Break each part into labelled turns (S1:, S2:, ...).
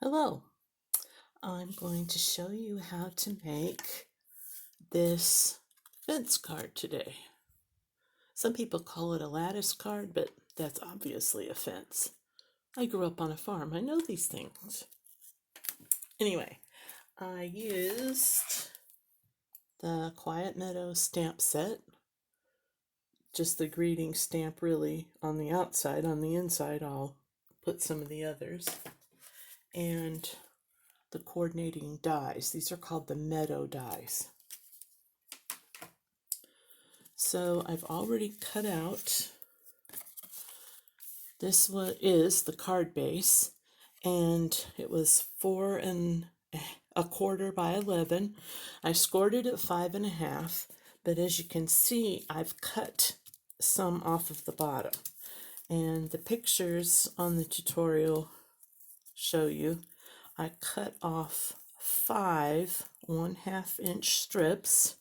S1: Hello, I'm going to show you how to make this fence card today. Some people call it a lattice card, but that's obviously a fence. I grew up on a farm, I know these things. Anyway, I used the Quiet Meadow stamp set, just the greeting stamp really on the outside. On the inside, I'll put some of the others. And the coordinating dies. These are called the Meadow dies. So I've already cut out, this one is the card base, and it was 4 1/4 by 11. I scored it at 5 1/2, but as you can see, I've cut some off of the bottom. And the pictures on the tutorial show you I cut off 5 1/2 inch strips.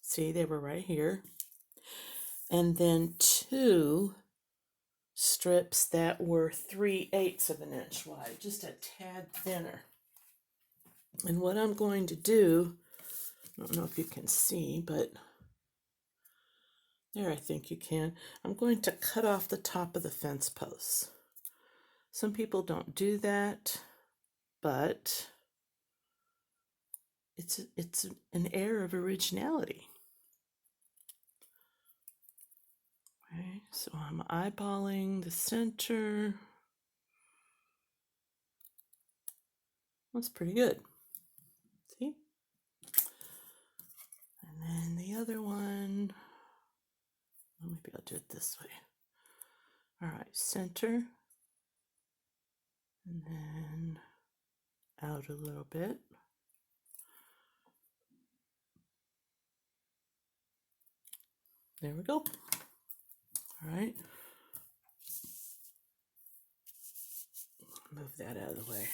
S1: See, they were right here. And then 2 strips that were 3/8 of an inch wide, just a tad thinner. And what I'm going to do, I don't know if you can see, but there, I think you can. I'm going to cut off the top of the fence posts. Some people don't do that, but it's an air of originality. Okay, so I'm eyeballing the center. That's pretty good. See? And then the other one, well, maybe I'll do it this way. All right, center. And then out a little bit. There we go. All right. Move that out of the way.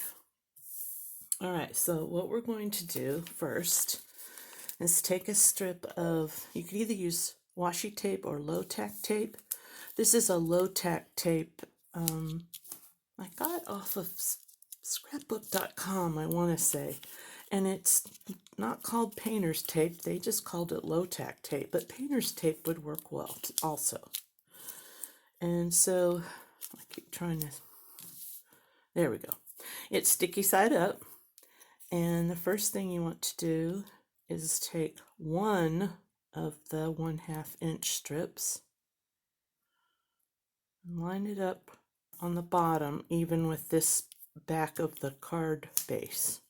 S1: All right, so what we're going to do first is take a strip of, you could either use washi tape or low-tack tape. This is a low-tack tape I got off of scrapbook.com, I want to say. And it's not called painter's tape, they just called it low-tack tape, but painter's tape would work well also. And so I keep trying to, there we go. It's sticky side up, and the first thing you want to do is take one of the 1/2 inch strips and line it up on the bottom, even with this back of the card base.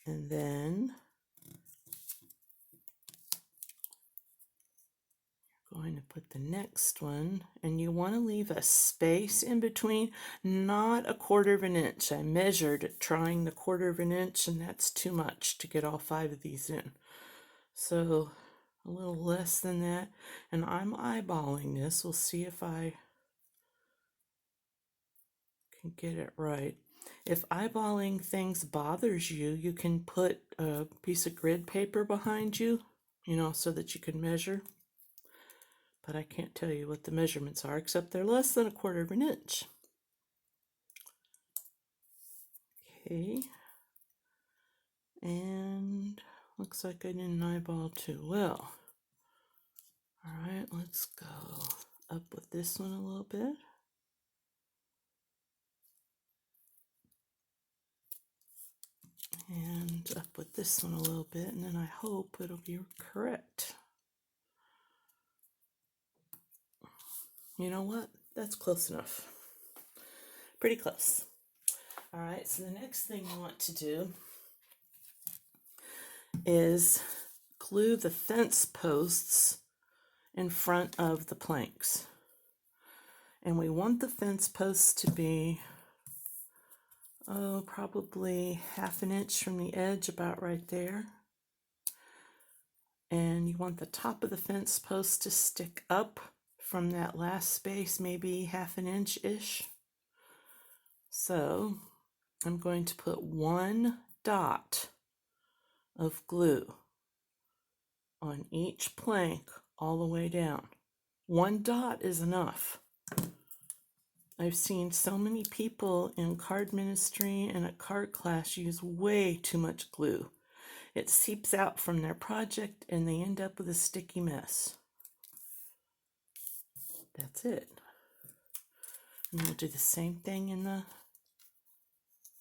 S1: And then you're going to put the next one, and you want to leave a space in between, not 1/4 of an inch. I measured trying the 1/4 of an inch, and that's too much to get all 5 of these in. So a little less than that, and I'm eyeballing this. We'll see if I can get it right. If eyeballing things bothers you, you can put a piece of grid paper behind you, so that you can measure. But I can't tell you what the measurements are, except they're less than 1/4 of an inch. Okay. And looks like I didn't eyeball too well. All right, let's go up with this one a little bit. And up with this one a little bit, and then I hope it'll be correct. You know what? That's close enough. Pretty close. All right, so the next thing you want to do is glue the fence posts in front of the planks. And we want the fence posts to be, probably 1/2 inch from the edge, about right there. And you want the top of the fence post to stick up from that last space, maybe 1/2 inch-ish. So I'm going to put 1 dot of glue on each plank all the way down. 1 dot is enough. I've seen so many people in card ministry and a card class use way too much glue. It seeps out from their project and they end up with a sticky mess. That's it. And we'll do the same thing in the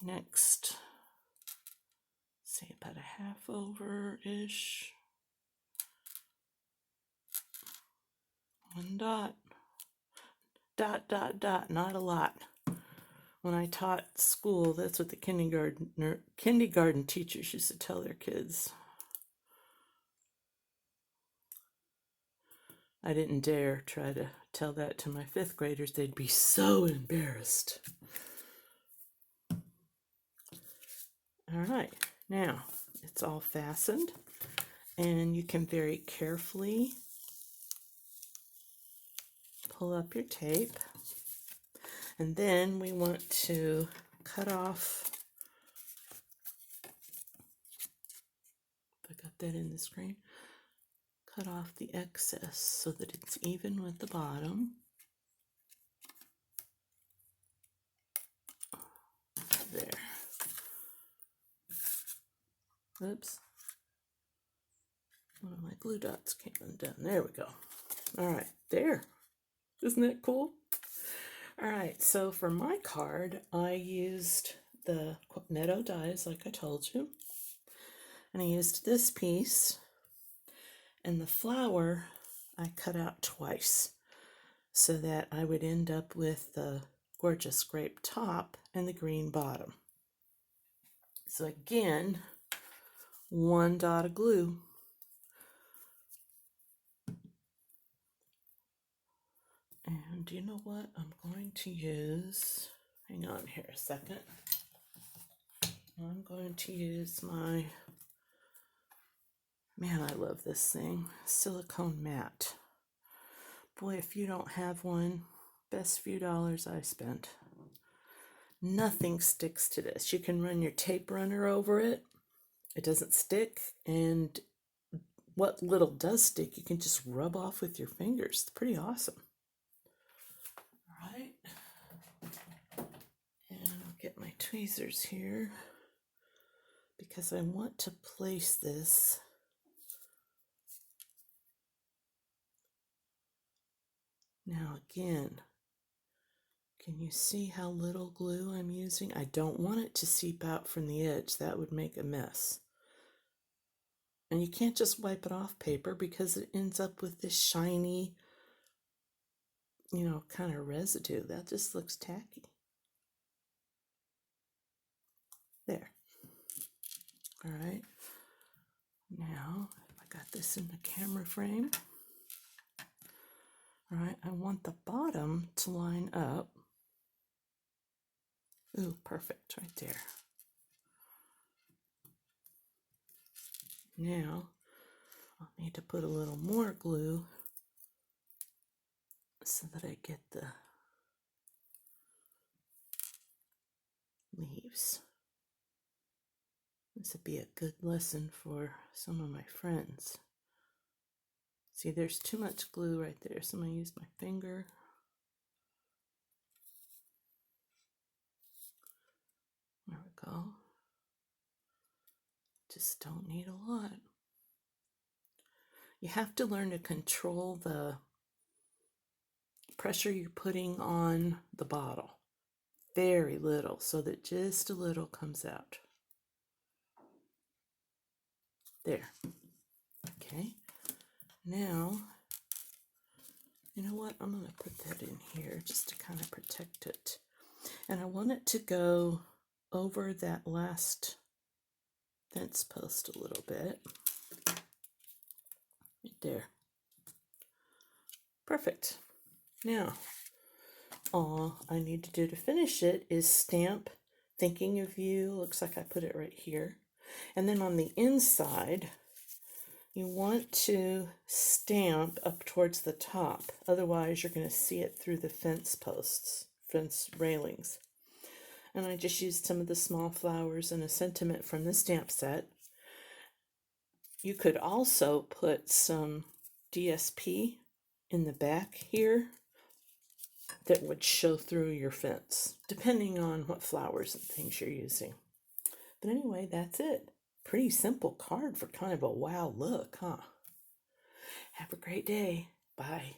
S1: next, say about a half over-ish. One dot. Dot, dot, dot, not a lot. When I taught school, that's what the kindergarten teachers used to tell their kids. I didn't dare try to tell that to my fifth graders. They'd be so embarrassed. All right, now it's all fastened, and you can very carefully pull up your tape. And then we want to cut off, if I got that in the screen, cut off the excess so that it's even with the bottom. There. Oops. One of my glue dots came undone. There we go. All right, there. Isn't that cool? All right, so for my card, I used the Meadow dies, like I told you. And I used this piece. And the flower, I cut out twice so that I would end up with the gorgeous grape top and the green bottom. So again, one dot of glue. And you know what? I'm going to use, hang on here a second. I'm going to use my, man, I love this thing, silicone mat. Boy, if you don't have one, best few dollars I spent. Nothing sticks to this. You can run your tape runner over it. It doesn't stick, and what little does stick, you can just rub off with your fingers. It's pretty awesome. All right. And I'll get my tweezers here because I want to place this now again. Can you see how little glue I'm using? I don't want it to seep out from the edge. That would make a mess. And you can't just wipe it off paper because it ends up with this shiny, you know, kind of residue. That just looks tacky. There. All right. Now, I got this in the camera frame. All right, I want the bottom to line up. Ooh, perfect, right there. Now, I'll need to put a little more glue so that I get the leaves. This would be a good lesson for some of my friends. See, there's too much glue right there, so I'm going to use my finger. There we go. Just don't need a lot. You have to learn to control the pressure you're putting on the bottle. Very little, so that just a little comes out. There. Okay. Now, you know what? I'm going to put that in here just to kind of protect it. And I want it to go over that last fence post a little bit. Right there. Perfect. Now, all I need to do to finish it is stamp Thinking of You. Looks like I put it right here. And then on the inside, you want to stamp up towards the top. Otherwise, you're going to see it through the fence posts, fence railings. And I just used some of the small flowers and a sentiment from the stamp set. You could also put some DSP in the back here. that would show through your fence, depending on what flowers and things you're using. But anyway, that's it. Pretty simple card for kind of a wow look, huh? Have a great day. Bye.